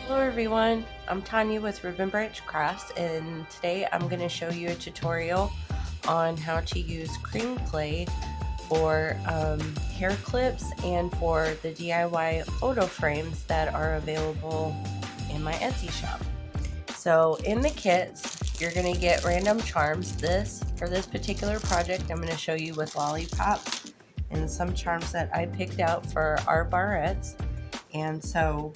Hello everyone, I'm Tanya with Ribbon Branch Crafts, and today I'm going to show you a tutorial on how to use cream clay for hair clips and for the DIY photo frames that are available in my Etsy shop. So in the kits, you're going to get random charms. For this particular project, I'm going to show you with lollipops and some charms that I picked out for our barrettes. And so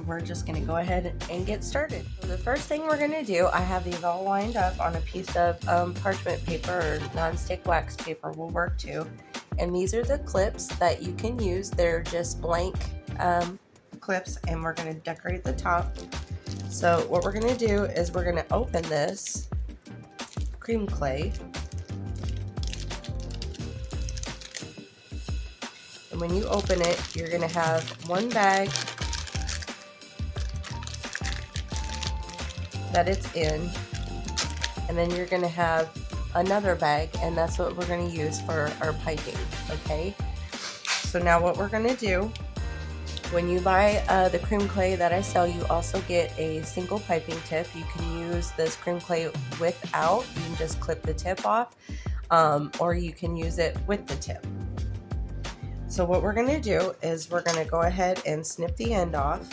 we're just going to go ahead and get started. So the first thing we're going to do, I have these all lined up on a piece of parchment paper or non-stick wax paper will work too. And these are the clips that you can use. They're just blank clips, and we're going to decorate the top. So what we're going to do is we're going to open this cream clay. And when you open it, you're going to have one bag that it's in, and then you're going to have another bag, and that's what we're going to use for our piping. Okay, so now what we're going to do, when you buy the cream clay that I sell, you also get a single piping tip. You can use this cream clay without, you can just clip the tip off, or you can use it with the tip. So what we're going to do is we're going to go ahead and snip the end off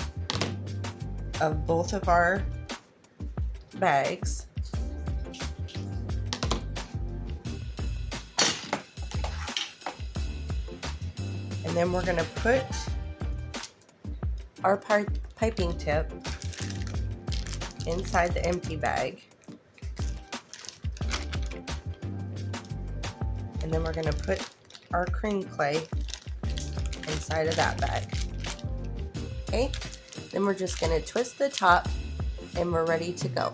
of both of our bags. And then we're going to put our piping tip inside the empty bag. And then we're going to put our cream clay inside of that bag. Okay, then we're just going to twist the top and we're ready to go.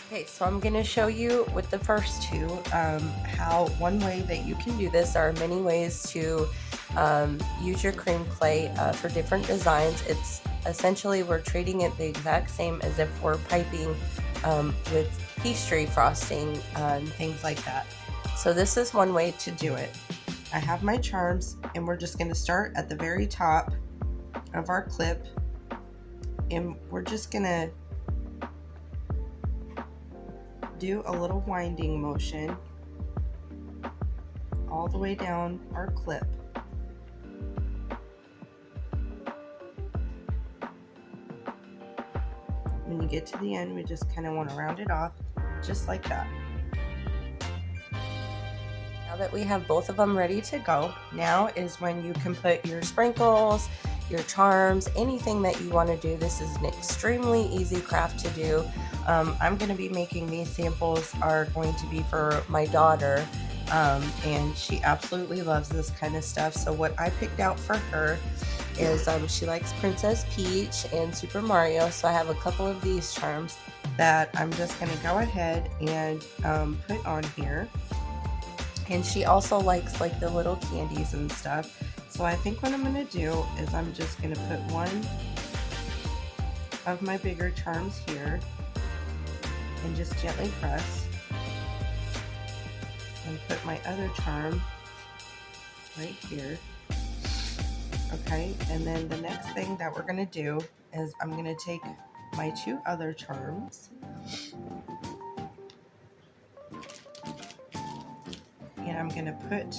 Okay, so I'm going to show you with the first two how one way that you can do this. There are many ways to use your cream clay for different designs. It's essentially, we're treating it the exact same as if we're piping with pastry frosting and things like that. So this is one way to do it. I have my charms, and we're just going to start at the very top of our clip, and we're just going to do a little winding motion all the way down our clip. When you get to the end, we just kind of want to round it off just like that. Now that we have both of them ready to go, now is when you can put your sprinkles, your charms, anything that you want to do. This is an extremely easy craft to do. I'm going to be making these samples are going to be for my daughter, and she absolutely loves this kind of stuff. So what I picked out for her is she likes Princess Peach and Super Mario, so I have a couple of these charms that I'm just going to go ahead and put on here. And she also likes like the little candies and stuff. So I think what I'm going to do is I'm just going to put one of my bigger charms here and just gently press, and put my other charm right here. Okay, and then the next thing that we're going to do is I'm going to take my two other charms and I'm going to put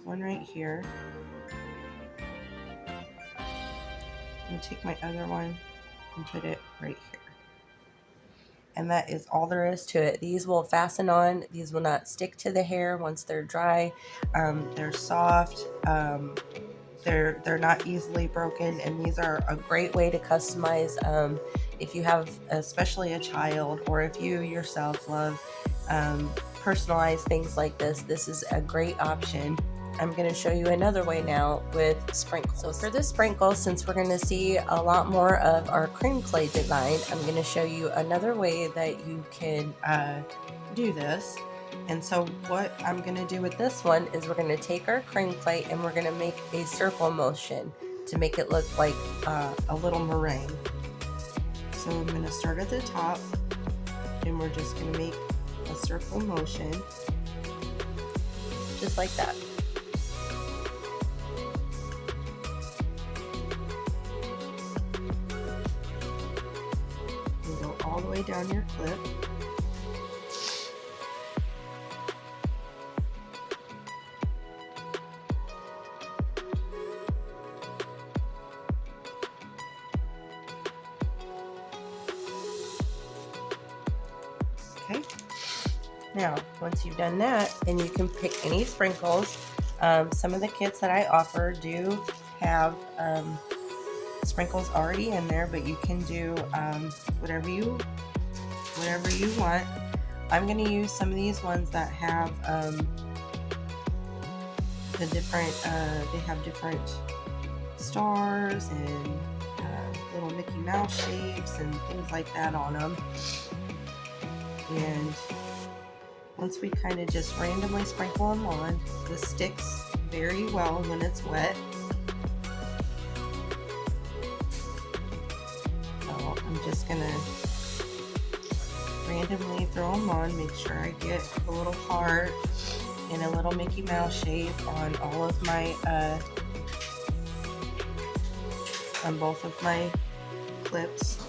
one right here, and take my other one and put it right here. And that is all there is to it. These will fasten on. These will not stick to the hair once they're dry. They're soft. They're not easily broken, and these are a great way to customize if you have especially a child, or if you yourself love personalized things like this. This is a great option. I'm going to show you another way now with sprinkles. So for the sprinkles, since we're going to see a lot more of our cream clay design, I'm going to show you another way that you can do this. And so what I'm going to do with this one is we're going to take our cream clay and we're going to make a circle motion to make it look like a little meringue. So I'm going to start at the top, and we're just going to make a circle motion just like that. down your clip. Okay. Now, once you've done that, then you can pick any sprinkles. Some of the kits that I offer do have sprinkles already in there, but you can do whatever you want. I'm going to use some of these ones that have the different. They have different stars and little Mickey Mouse shapes and things like that on them. And once we kind of just randomly sprinkle them on, this sticks very well when it's wet. So I'm just gonna randomly throw them on, make sure I get a little heart and a little Mickey Mouse shape on all of my, on both of my clips.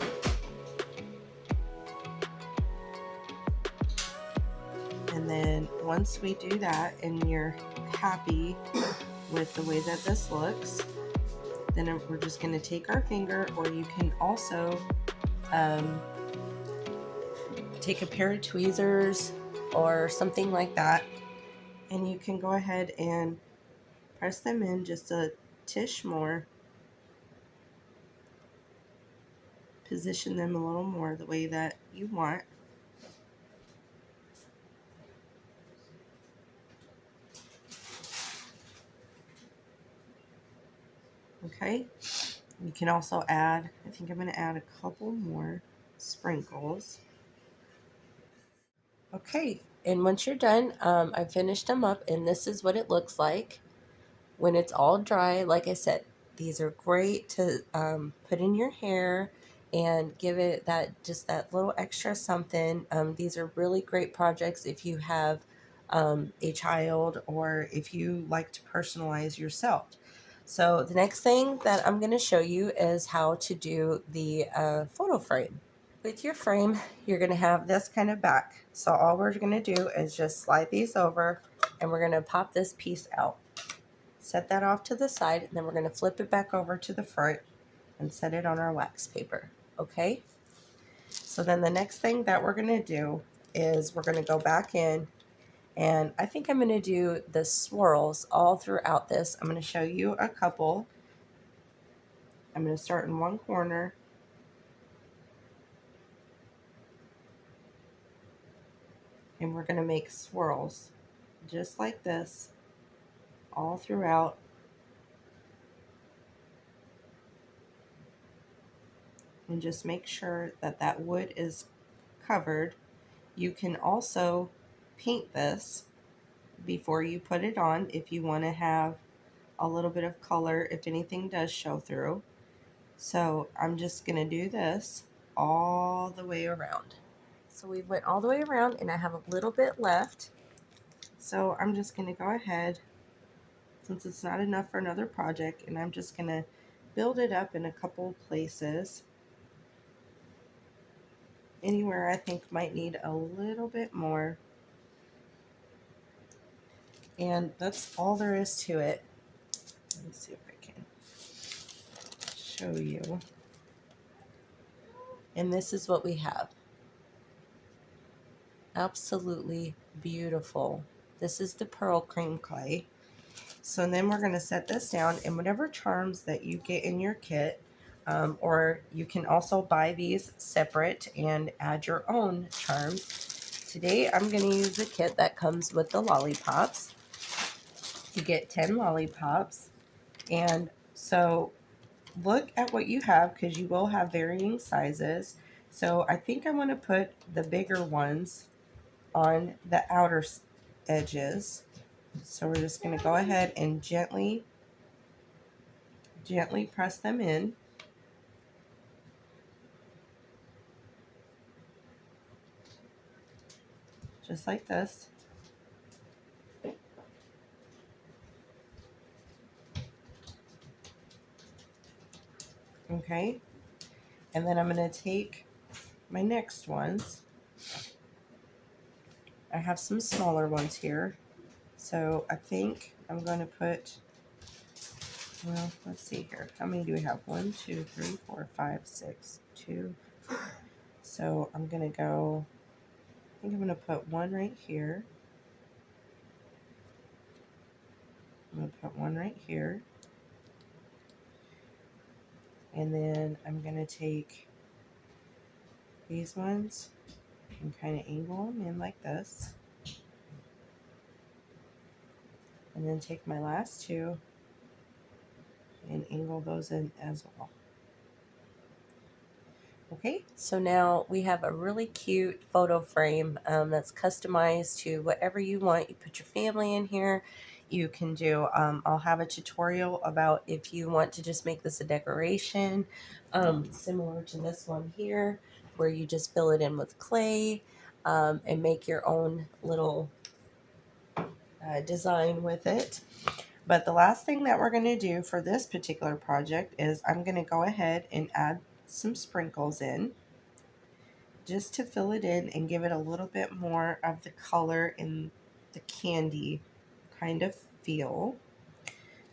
And then once we do that and you're happy with the way that this looks, then we're just going to take our finger, or you can also take a pair of tweezers or something like that, and you can go ahead and press them in just a tish more. Position them a little more the way that you want. Okay, you can also add, I think I'm going to add a couple more sprinkles. Okay, and once you're done, I finished them up, and this is what it looks like when it's all dry. Like I said, these are great to put in your hair and give it that little extra something. These are really great projects if you have a child, or if you like to personalize yourself. So the next thing that I'm going to show you is how to do the photo frame. With your frame, you're going to have this kind of back. So all we're going to do is just slide these over, and we're going to pop this piece out. Set that off to the side, and then we're going to flip it back over to the front and set it on our wax paper. Okay? So then the next thing that we're going to do is we're going to go back in, and I think I'm going to do the swirls all throughout this. I'm going to show you a couple. I'm going to start in one corner. And we're going to make swirls just like this all throughout. And just make sure that that wood is covered. You can also paint this before you put it on if you want to have a little bit of color if anything does show through. So I'm just going to do this all the way around. So we went all the way around, and I have a little bit left. So I'm just going to go ahead, since it's not enough for another project, and I'm just going to build it up in a couple places. Anywhere I think might need a little bit more. And that's all there is to it. Let me see if I can show you. And this is what we have. Absolutely beautiful. This is the pearl cream clay. So then we're going to set this down, and whatever charms that you get in your kit, or you can also buy these separate and add your own charms. Today I'm going to use the kit that comes with the lollipops. You get 10 lollipops, and so look at what you have, because you will have varying sizes. So I think I want to put the bigger ones on the outer edges. So we're just going to go ahead and gently press them in. Just like this. Okay. And then I'm going to take my next ones. I have some smaller ones here. So I think I'm going to put, well, let's see here. How many do we have? 1, 2, 3, 4, 5, 6, 2. So I'm going to go, I think I'm going to put one right here. I'm going to put one right here. And then I'm going to take these ones and kind of angle them in like this. And then take my last two and angle those in as well. Okay, so now we have a really cute photo frame that's customized to whatever you want. You put your family in here. You can do, I'll have a tutorial about if you want to just make this a decoration, similar to this one here, where you just fill it in with clay and make your own little design with it. But the last thing that we're going to do for this particular project is I'm going to go ahead and add some sprinkles in, just to fill it in and give it a little bit more of the color and the candy kind of feel.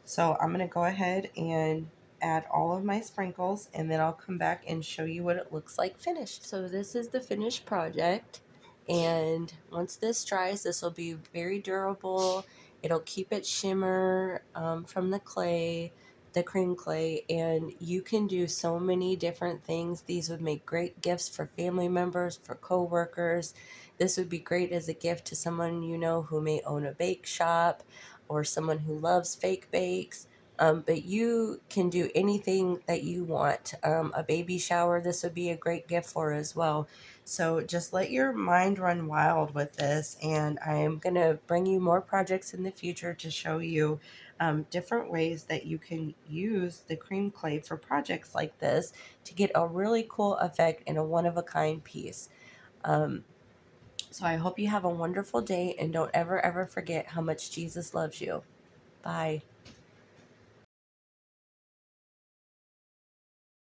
So I'm going to go ahead and add all of my sprinkles, and then I'll come back and show you what it looks like finished. So this is the finished project, and once this dries, this will be very durable. It'll keep its shimmer from the clay, the cream clay, and you can do so many different things. These would make great gifts for family members, for co-workers. This would be great as a gift to someone you know who may own a bake shop, or someone who loves fake bakes. But you can do anything that you want. A baby shower, this would be a great gift for as well. So just let your mind run wild with this, and I am going to bring you more projects in the future to show you different ways that you can use the cream clay for projects like this to get a really cool effect in a one-of-a-kind piece. So I hope you have a wonderful day, and don't ever forget how much Jesus loves you. Bye.